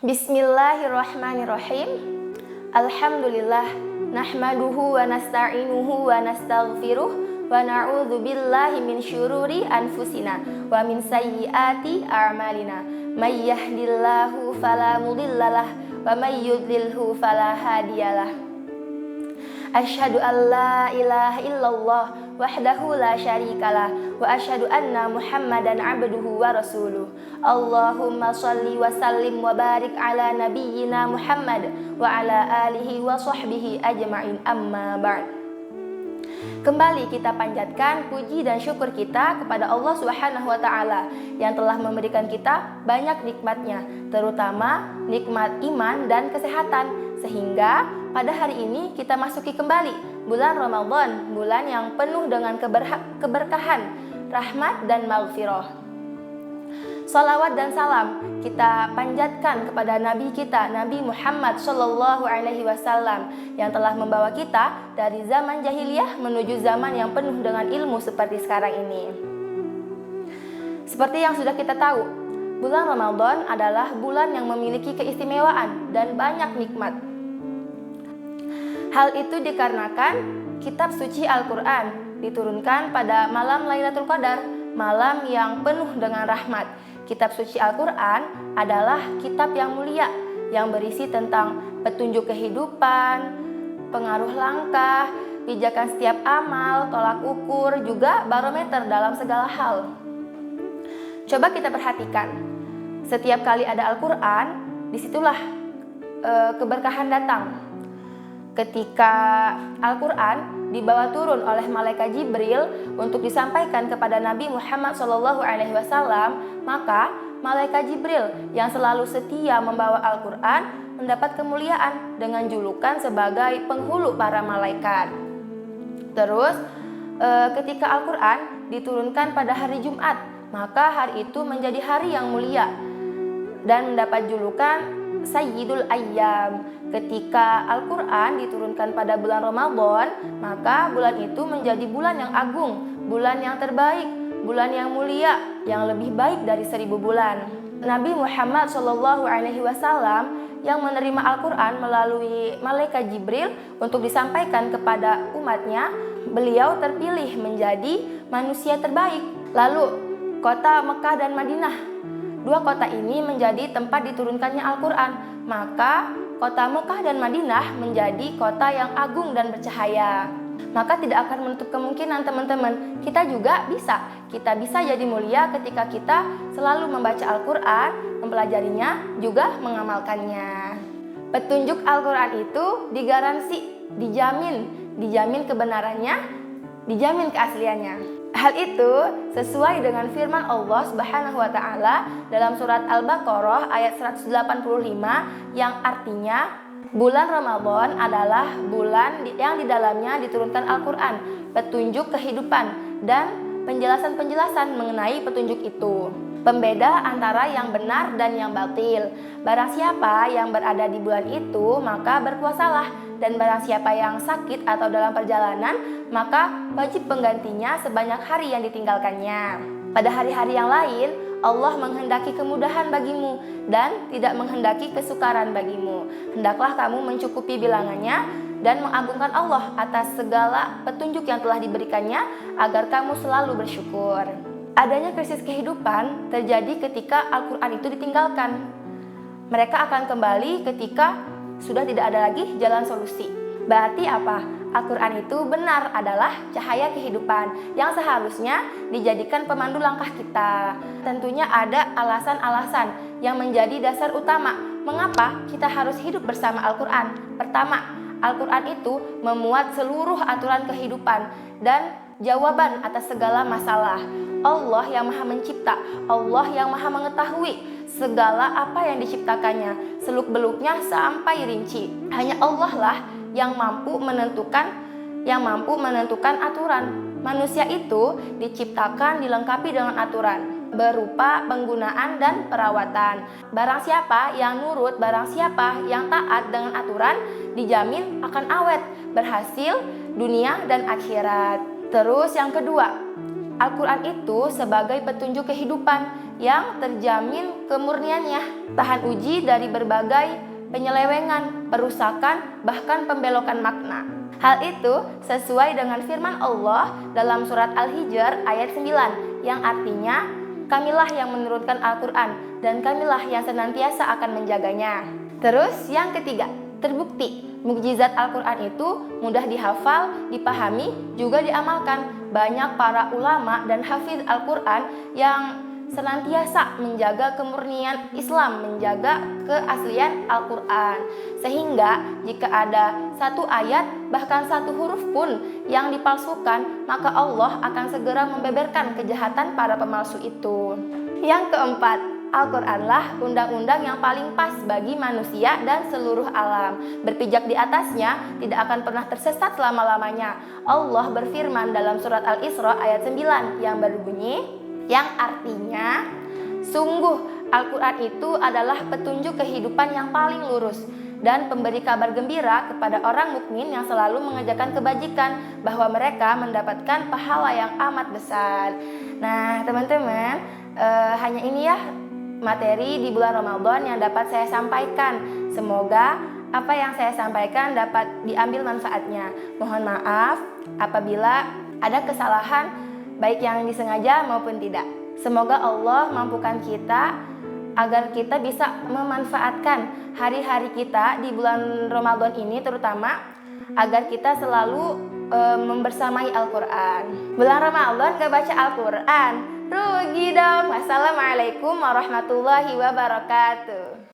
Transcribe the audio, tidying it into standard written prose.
Bismillahirrahmanirrahim. Alhamdulillah, nahmaduhu wa nasta'inuhu wa nastaghfiruh wa na'udzu billahi min syururi anfusina wa min sayyiati a'malina. May yahdihillahu fala mudhillalah wa may yudlilhu fala hadiyalah. Asyhadu an la ilaha illallah wahdahu la syarikalah wa asyhadu anna Muhammadan abduhu wa rasuluh. Allahumma shalli wa sallim wa barik ala nabiyyina Muhammad wa ala alihi wa sahbihi ajma'in, amma ba'd. Kembali kita panjatkan puji dan syukur kita kepada Allah Subhanahu wa taala yang telah memberikan kita banyak nikmatnya, terutama nikmat iman dan kesehatan, sehingga pada hari ini kita masuki kembali bulan Ramadan, bulan yang penuh dengan keberkahan, rahmat dan maghfirah. Salawat dan salam kita panjatkan kepada Nabi kita, Nabi Muhammad Sallallahu Alaihi Wasallam, yang telah membawa kita dari zaman jahiliyah menuju zaman yang penuh dengan ilmu seperti sekarang ini. Seperti yang sudah kita tahu, bulan Ramadan adalah bulan yang memiliki keistimewaan dan banyak nikmat. Hal itu dikarenakan kitab suci Al-Quran diturunkan pada malam Lailatul Qadar, malam yang penuh dengan rahmat. Kitab suci Al-Quran adalah kitab yang mulia yang berisi tentang petunjuk kehidupan, pengaruh langkah, pijakan setiap amal, tolak ukur, juga barometer dalam segala hal. Coba kita perhatikan, setiap kali ada Al-Quran, disitulah keberkahan datang. Ketika Al-Quran dibawa turun oleh malaikat Jibril untuk disampaikan kepada Nabi Muhammad SAW, maka malaikat Jibril yang selalu setia membawa Al-Quran mendapat kemuliaan dengan julukan sebagai penghulu para malaikat. Terus ketika Al-Quran diturunkan pada hari Jumat, maka hari itu menjadi hari yang mulia dan mendapat julukan Sayyidul Ayyam. Ketika Al-Quran diturunkan pada bulan Ramadan, maka bulan itu menjadi bulan yang agung, bulan yang terbaik, bulan yang mulia, yang lebih baik dari 1000 bulan. Nabi Muhammad SAW yang menerima Al-Quran melalui malaikat Jibril untuk disampaikan kepada umatnya, beliau terpilih menjadi manusia terbaik. Lalu kota Mekah dan Madinah, dua kota ini menjadi tempat diturunkannya Al-Quran, maka kota Mekah dan Madinah menjadi kota yang agung dan bercahaya. Maka tidak akan menutup kemungkinan teman-teman, kita bisa jadi mulia ketika kita selalu membaca Al-Quran, mempelajarinya, juga mengamalkannya. Petunjuk Al-Quran itu digaransi, dijamin kebenarannya, dijamin keasliannya. Hal itu sesuai dengan firman Allah Subhanahu wa taala dalam surat Al-Baqarah ayat 185 yang artinya bulan Ramadan adalah bulan yang di dalamnya diturunkan Al-Quran, petunjuk kehidupan dan penjelasan-penjelasan mengenai petunjuk itu. Pembeda antara yang benar dan yang batil. Barang siapa yang berada di bulan itu, maka berpuasalah. Dan barang siapa yang sakit atau dalam perjalanan, maka wajib penggantinya sebanyak hari yang ditinggalkannya. Pada hari-hari yang lain, Allah menghendaki kemudahan bagimu dan tidak menghendaki kesukaran bagimu. Hendaklah kamu mencukupi bilangannya dan mengagungkan Allah atas segala petunjuk yang telah diberikannya agar kamu selalu bersyukur. Adanya krisis kehidupan terjadi ketika Al-Quran itu ditinggalkan. Mereka akan kembali ketika sudah tidak ada lagi jalan solusi. Berarti apa? Al-Quran itu benar adalah cahaya kehidupan yang seharusnya dijadikan pemandu langkah kita. Tentunya ada alasan-alasan yang menjadi dasar utama mengapa kita harus hidup bersama Al-Quran. Pertama, Al-Quran itu memuat seluruh aturan kehidupan dan jawaban atas segala masalah. Allah yang maha mencipta, Allah yang maha mengetahui segala apa yang diciptakannya, seluk-beluknya sampai rinci. Hanya Allah lah yang mampu menentukan aturan. Manusia itu diciptakan dilengkapi dengan aturan berupa penggunaan dan perawatan. Barang siapa yang nurut, barang siapa yang taat dengan aturan, dijamin akan awet, berhasil dunia dan akhirat. Terus yang kedua, Al-Quran itu sebagai petunjuk kehidupan yang terjamin kemurniannya, tahan uji dari berbagai penyelewengan, perusakan, bahkan pembelokan makna. Hal itu sesuai dengan firman Allah dalam surat Al-Hijr ayat 9 yang artinya, kamilah yang menurunkan Al-Quran dan kamilah yang senantiasa akan menjaganya. Terus yang ketiga, terbukti mukjizat Al-Quran itu mudah dihafal, dipahami, juga diamalkan. Banyak para ulama dan hafiz Al-Quran yang senantiasa menjaga kemurnian Islam, menjaga keaslian Al-Quran. Sehingga jika ada satu ayat, bahkan satu huruf pun yang dipalsukan, maka Allah akan segera membeberkan kejahatan para pemalsu itu. Yang keempat, Al-Quranlah undang-undang yang paling pas bagi manusia dan seluruh alam. Berpijak di atasnya tidak akan pernah tersesat selama-lamanya. Allah berfirman dalam surat Al-Isra ayat 9 yang berbunyi, yang artinya, sungguh Al-Quran itu adalah petunjuk kehidupan yang paling lurus dan pemberi kabar gembira kepada orang mukmin yang selalu mengerjakan kebajikan, bahwa mereka mendapatkan pahala yang amat besar. Nah teman-teman, hanya ini ya materi di bulan Ramadan yang dapat saya sampaikan. Semoga apa yang saya sampaikan dapat diambil manfaatnya. Mohon maaf apabila ada kesalahan, baik yang disengaja maupun tidak. Semoga Allah mampukan kita agar kita bisa memanfaatkan hari-hari kita di bulan Ramadan ini, terutama agar kita selalu membersamai Al-Quran. Bulan Ramadan gak baca Al-Quran, rugi dong. Wassalamualaikum warahmatullahi wabarakatuh.